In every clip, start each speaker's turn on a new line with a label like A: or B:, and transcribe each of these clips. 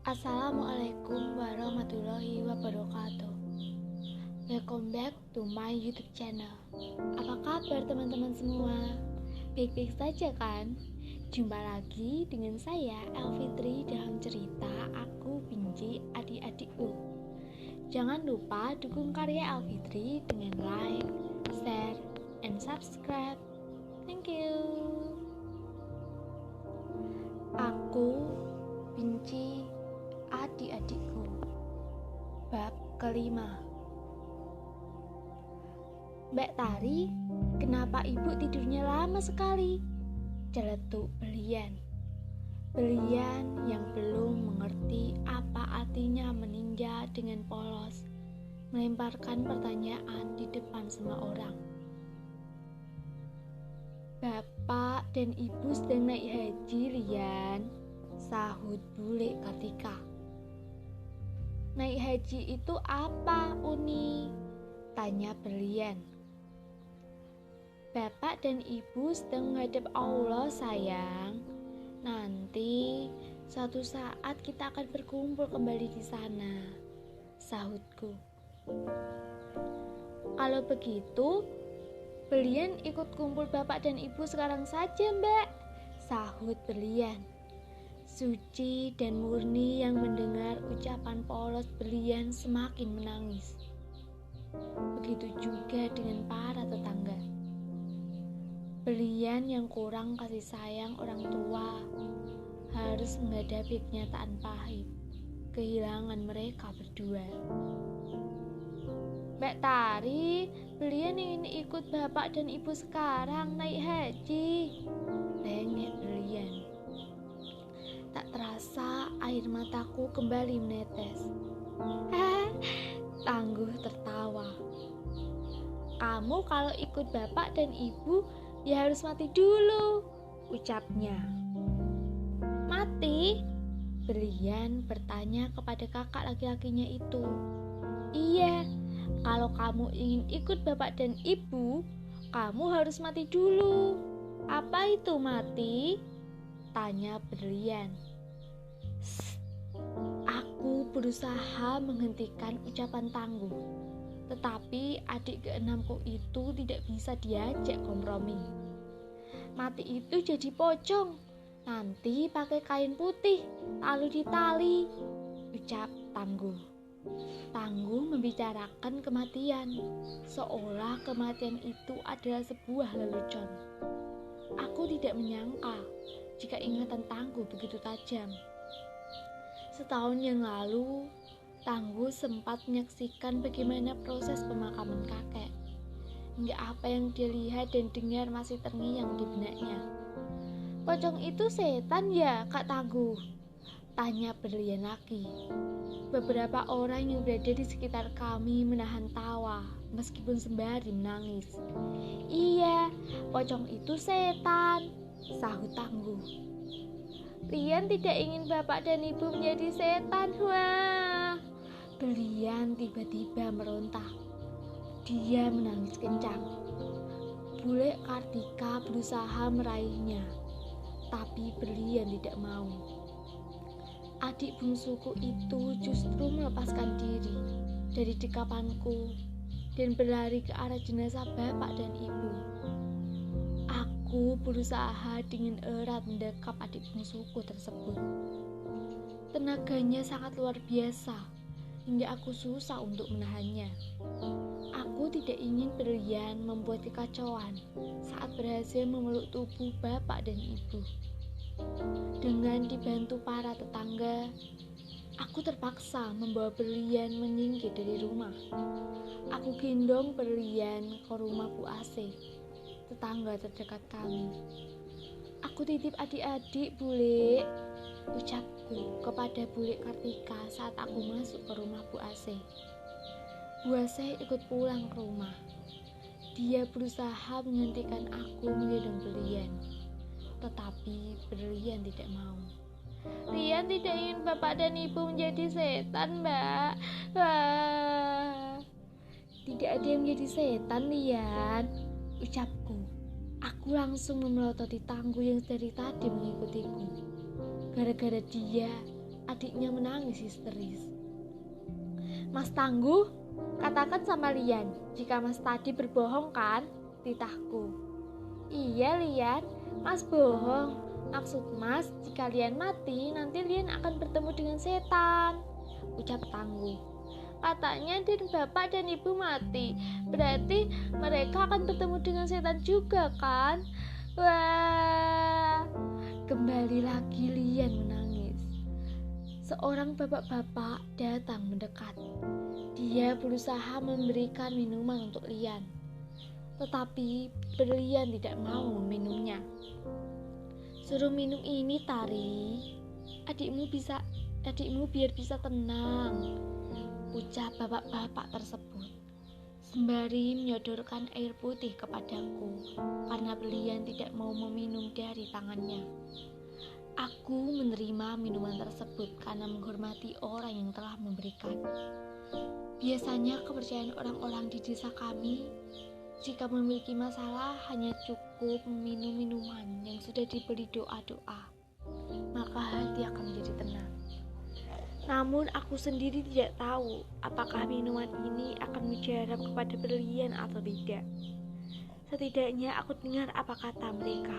A: Assalamualaikum warahmatullahi wabarakatuh. Welcome back to my YouTube channel. Apa kabar teman-teman semua? Baik-baik saja kan? Jumpa lagi dengan saya Elfitri dalam cerita Aku Benci Adik-Adikku. Jangan lupa dukung karya Elfitri dengan like, share, and subscribe. Thank you. Aku benci adik-adikku. Bab kelima. Mbak Tari, kenapa ibu tidurnya lama sekali? Celetuk Belian. Belian yang belum mengerti apa artinya meninja dengan polos melemparkan pertanyaan di depan semua orang. Bapak dan ibu sedang naik haji, Lian, sahut bule Kartika. Naik haji itu apa, Uni? Tanya Berlian. Bapak dan ibu sedang menghadap Allah, sayang. Nanti suatu saat kita akan berkumpul kembali di sana, sahutku. Kalau begitu, Berlian ikut kumpul bapak dan ibu sekarang saja, Mbak, sahut Berlian. Suci dan murni yang mendengar ucapan polos Berlian semakin menangis. Begitu juga dengan para tetangga. Berlian yang kurang kasih sayang orang tua harus menghadapi kenyataan pahit, kehilangan mereka berdua. Mbak Tari, Berlian ingin ikut bapak dan ibu sekarang naik haji, rengek Berlian. Tak terasa air mataku kembali menetes. Tangguh tertawa. Kamu kalau ikut bapak dan ibu ya harus mati dulu, ucapnya. Mati? Berlian bertanya kepada kakak laki-lakinya itu. Iya, kalau kamu ingin ikut bapak dan ibu, kamu harus mati dulu. Apa itu mati? Tanya Berlian. Aku berusaha menghentikan ucapan tangguh, tetapi adik keenamku itu tidak bisa diajak kompromi. Mati itu jadi pocong, nanti pakai kain putih, lalu ditali, ucap Tangguh. Tangguh membicarakan kematian, seolah kematian itu adalah sebuah lelucon. Aku tidak menyangka jika ingatan Tangguh begitu tajam. Setahun yang lalu, Tangguh sempat menyaksikan bagaimana proses pemakaman kakek. Hingga apa yang dia lihat dan dengar masih terngiang di benaknya. Pocong itu setan ya, Kak Tangguh? Tanya Berlian lagi. Beberapa orang yang berada di sekitar kami menahan tawa, meskipun sembari menangis. Iya, pocong itu setan, sahut Tangguh. Lian tidak ingin bapak dan ibu menjadi setan, wah. Berlian tiba-tiba meronta. Dia menangis kencang. Bule Kartika berusaha meraihnya, tapi Berlian tidak mau. Adik bungsuku itu justru melepaskan diri dari dekapanku dan berlari ke arah jenazah bapak dan ibu. Aku berusaha dengan erat mendekap adik bungsuku tersebut. Tenaganya sangat luar biasa, hingga aku susah untuk menahannya. Aku tidak ingin Berlian membuat kekacauan saat berhasil memeluk tubuh bapak dan ibu. Dengan dibantu para tetangga, aku terpaksa membawa Berlian menyingkir dari rumah. Aku gendong Berlian ke rumah Bu Ase, tetangga terdekat kami. Aku titip adik-adik, Bule, ucapku kepada Bule Kartika saat aku masuk ke rumah Bu Ase. Bu Ase ikut pulang ke rumah. Dia berusaha menghentikan aku menggendong Berlian, tetapi Berlian tidak mau. Lian tidak ingin bapak dan ibu menjadi setan, Mbak. Wah. Tidak ada yang menjadi setan, Lian, ucapku. Aku langsung memelototi Tangguh yang dari tadi mengikutiku. Gara-gara dia, Adiknya menangis histeris. Mas Tangguh, katakan sama Lian, jika Mas tadi berbohong kan? Titahku. Iya Lian, Mas bohong. Maksud Mas, jika Lian mati, nanti Lian akan bertemu dengan setan, ucap Tangguh. Katanya dan bapak dan ibu mati, berarti mereka akan bertemu dengan setan juga kan? Wah, kembali lagi Lian menangis. Seorang bapak-bapak datang mendekat. Dia berusaha memberikan minuman untuk Lian, tetapi Berlian tidak mau meminumnya. Suruh minum ini Tari, adikmu biar bisa tenang, ucap bapak-bapak tersebut sembari menyodorkan air putih kepadaku karena Berlian tidak mau meminum dari tangannya. Aku menerima minuman tersebut karena menghormati orang yang telah memberikan. Biasanya kepercayaan orang-orang di desa kami, jika memiliki masalah hanya cukup meminum minuman yang sudah diberi doa-doa, maka hati akan menjadi tenang. Namun aku sendiri tidak tahu apakah minuman ini akan mujarab kepada Berlian atau tidak. Setidaknya aku dengar apa kata mereka.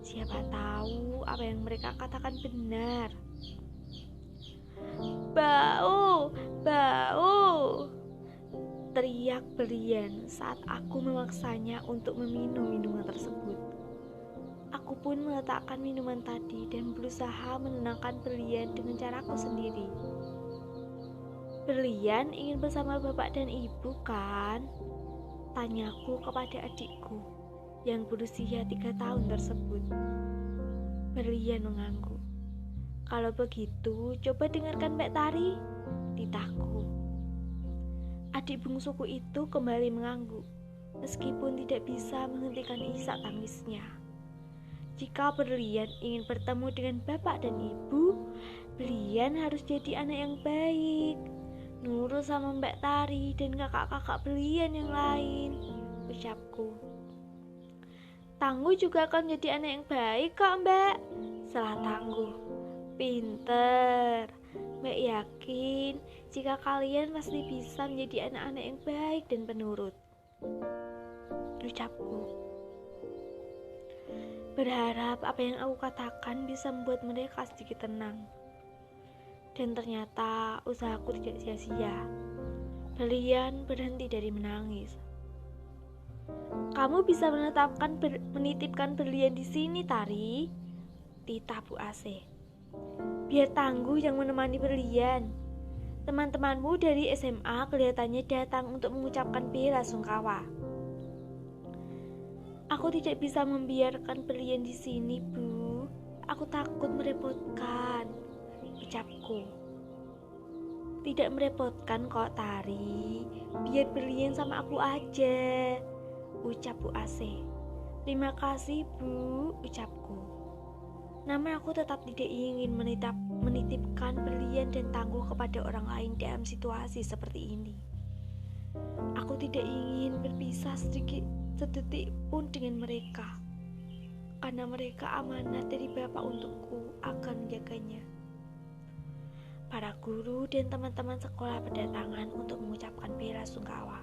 A: Siapa tahu apa yang mereka katakan benar. Bau, bau, teriak Berlian saat aku memaksanya untuk meminum minuman tersebut. Aku pun meletakkan minuman tadi dan berusaha menenangkan Berlian dengan caraku sendiri. Berlian ingin bersama bapak dan ibu kan? Tanyaku kepada adikku yang berusia 3 tahun tersebut. Berlian mengangguk. Kalau begitu, coba dengarkan Mbak Tari, titahku. Adik bungsuku itu kembali mengangguk, meskipun tidak bisa menghentikan isak tangisnya. Jika Berlian ingin bertemu dengan bapak dan ibu, Berlian harus jadi anak yang baik, nurut sama Mbak Tari dan kakak-kakak Berlian yang lain, ucapku. Tangguh juga akan jadi anak yang baik kok Mbak, salah Tangguh. Pinter, Mbak yakin jika kalian pasti bisa menjadi anak-anak yang baik dan penurut, ucapku. Berharap apa yang aku katakan bisa membuat mereka sedikit tenang. Dan ternyata usahaku tidak sia-sia. Berlian berhenti dari menangis. Kamu bisa menitipkan Berlian di sini, Tari, titah Bu Ase. Biar Tangguh yang menemani Berlian. Teman-temanmu dari SMA kelihatannya datang untuk mengucapkan bela sungkawa. Aku tidak bisa membiarkan Berlian di sini, Bu. Aku takut merepotkan, ucapku. Tidak merepotkan kok, Tari. Biar Berlian sama aku aja, ucap Bu Ase. Terima kasih, Bu, ucapku. Namun aku tetap tidak ingin menitipkan Berlian dan Tangguh kepada orang lain dalam situasi seperti ini. Aku tidak ingin berpisah sedetik pun dengan mereka, karena mereka amanat dari Bapak untukku akan menjaganya. Para guru dan teman-teman sekolah berdatangan untuk mengucapkan bela sungkawa.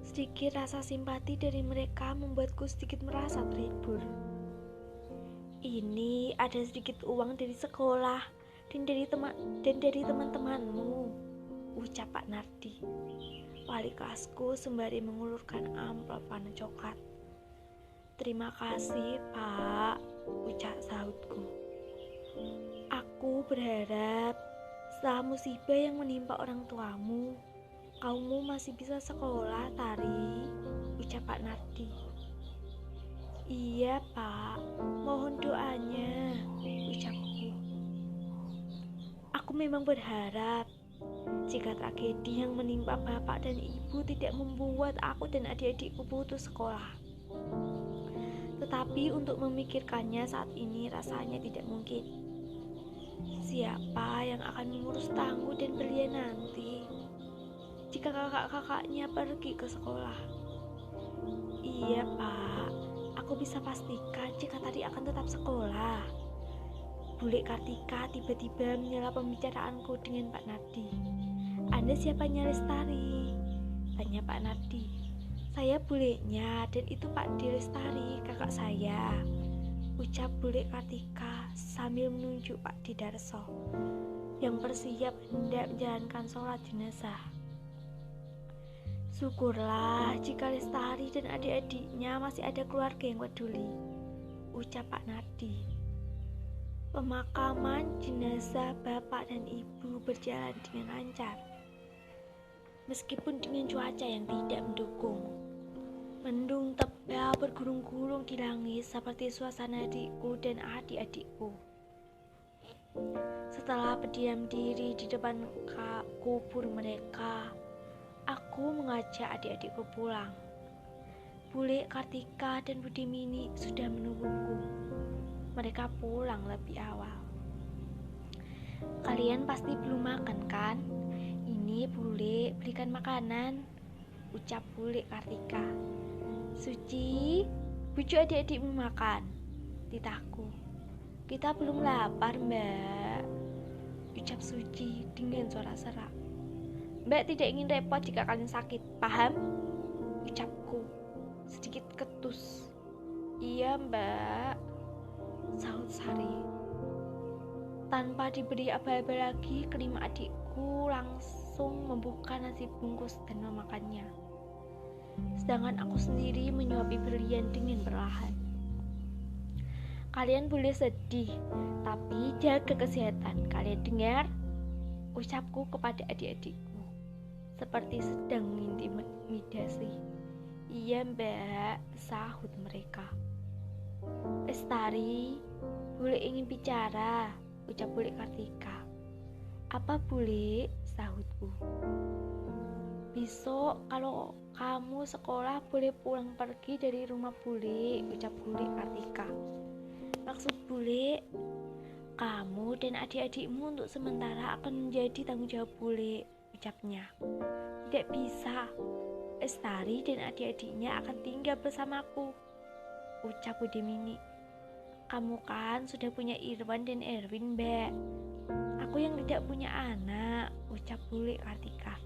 A: Sedikit rasa simpati dari mereka membuatku sedikit merasa terhibur. Ini ada sedikit uang dari sekolah dan dari teman-temanmu, ucap Pak Nardi, wali kelasku sembari mengulurkan amplop warna coklat. Terima kasih Pak, ucap sahutku. Aku berharap setelah musibah yang menimpa orang tuamu, kamu masih bisa sekolah, Tari, ucap Pak Nardi. Iya Pak, mohon doanya, ucapku. Aku memang berharap jika tragedi yang menimpa bapak dan ibu tidak membuat aku dan adik-adikku putus sekolah. Tetapi untuk memikirkannya saat ini rasanya tidak mungkin. Siapa yang akan mengurus Tangguh dan Berlian nanti jika kakak-kakaknya pergi ke sekolah? Iya Pak, aku bisa pastikan jika Tari akan tetap sekolah. Bule Kartika tiba-tiba menyela pembicaraanku dengan Pak Nardi. "Anda siapanya Lestari?" tanya Pak Nardi. "Saya bulenya, dan itu Pak D Lestari, kakak saya," ucap Bule Kartika sambil menunjuk Pak D Darso yang bersiap hendak menjalankan sholat jenazah. "Syukurlah jika Lestari dan adik-adiknya masih ada keluarga yang peduli," ucap Pak Nardi. Pemakaman jenazah bapak dan ibu berjalan dengan lancar. Meskipun dengan cuaca yang tidak mendukung, mendung tebal bergulung-gulung di langit seperti suasana adikku dan adik-adikku. Setelah berdiam diri di depan kubur mereka, aku mengajak adik-adikku pulang. Bule Kartika dan Budi Mini sudah menungguku. Mereka pulang lebih awal. "Kalian pasti belum makan kan? Ini Bule belikan makanan," ucap Bule Kartika. "Suci, bujuk adik-adikmu makan," titahku. "Kita belum lapar, Mbak," ucap Suci dengan suara serak. "Mbak tidak ingin repot jika kalian sakit, paham?" ucapku sedikit ketus. "Iya, Mbak," sahut Sari. Tanpa diberi aba-aba lagi, kelima adikku langsung membuka nasi bungkus dan memakannya. Sedangkan aku sendiri menyuapi berlian dengan perlahan. "Kalian boleh sedih, tapi jaga kesehatan. Kalian dengar?" ucapku kepada adik-adikku, seperti sedang mengintimidasi. "Iya, Mbak," sahut mereka. "Lestari, Bule ingin bicara," ucap Bule Kartika. "Apa, Bule?" sahutku. "Besok kalau kamu sekolah boleh pulang pergi dari rumah Bule," ucap Bule Kartika. "Maksud Bule, kamu dan adik-adikmu untuk sementara akan menjadi tanggung jawab Bule," ucapnya. "Tidak bisa, Lestari dan adik-adiknya akan tinggal bersamaku," ucap Budi Mini. "Kamu kan sudah punya Irwan dan Erwin, Mbak. Aku yang tidak punya anak," ucap Bule Kartika.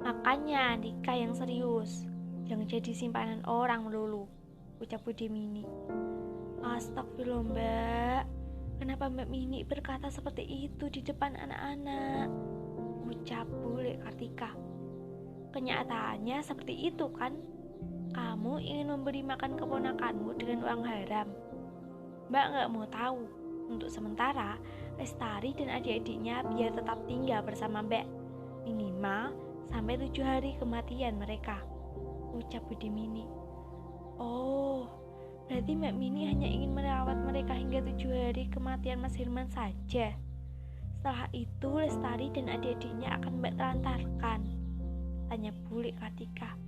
A: "Makanya nikah yang serius, jangan jadi simpanan orang melulu," ucap Budi Mini. "Astagfirullah, Mbak. Kenapa Mbak Mini berkata seperti itu di depan anak-anak?" ucap Bule Kartika. "Kenyataannya seperti itu kan? Kamu ingin memberi makan keponakanmu dengan uang haram. Mbak gak mau tahu. Untuk sementara, Lestari dan adik-adiknya biar tetap tinggal bersama Mbak, minimal sampai 7 hari kematian mereka," ucap Budi Mini. "Oh, berarti Mbak Mini hanya ingin merawat mereka hingga 7 hari kematian Mas Hirman saja. Setelah itu Lestari dan adik-adiknya akan Mbak telantarkan?" tanya Bule Kartika.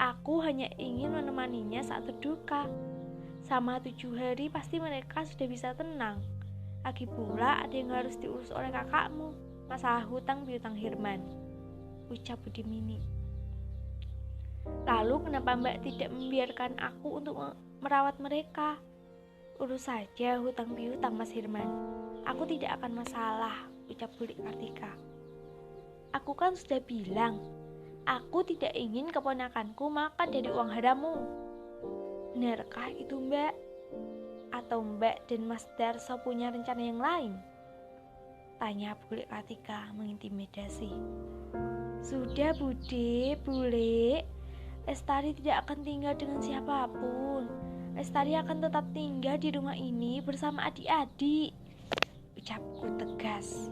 A: "Aku hanya ingin menemaninya saat berduka. Sama 7 hari pasti mereka sudah bisa tenang. Lagi pula ada yang harus diurus oleh kakakmu, masalah hutang piutang Hirman," ucap Budi Mini. "Lalu kenapa Mbak tidak membiarkan aku untuk merawat mereka? Urus saja hutang piutang Mas Hirman. Aku tidak akan masalah," ucap Bule Kartika. "Aku kan sudah bilang, aku tidak ingin keponakanku makan dari uang harammu. Benarkah itu, Mbak? Atau Mbak dan Mas Darso punya rencana yang lain?" tanya Bule Kartika mengintimidasi. "Sudah, Bude, Bule. Lestari tidak akan tinggal dengan siapapun. Lestari akan tetap tinggal di rumah ini bersama adik-adik," ucapku tegas.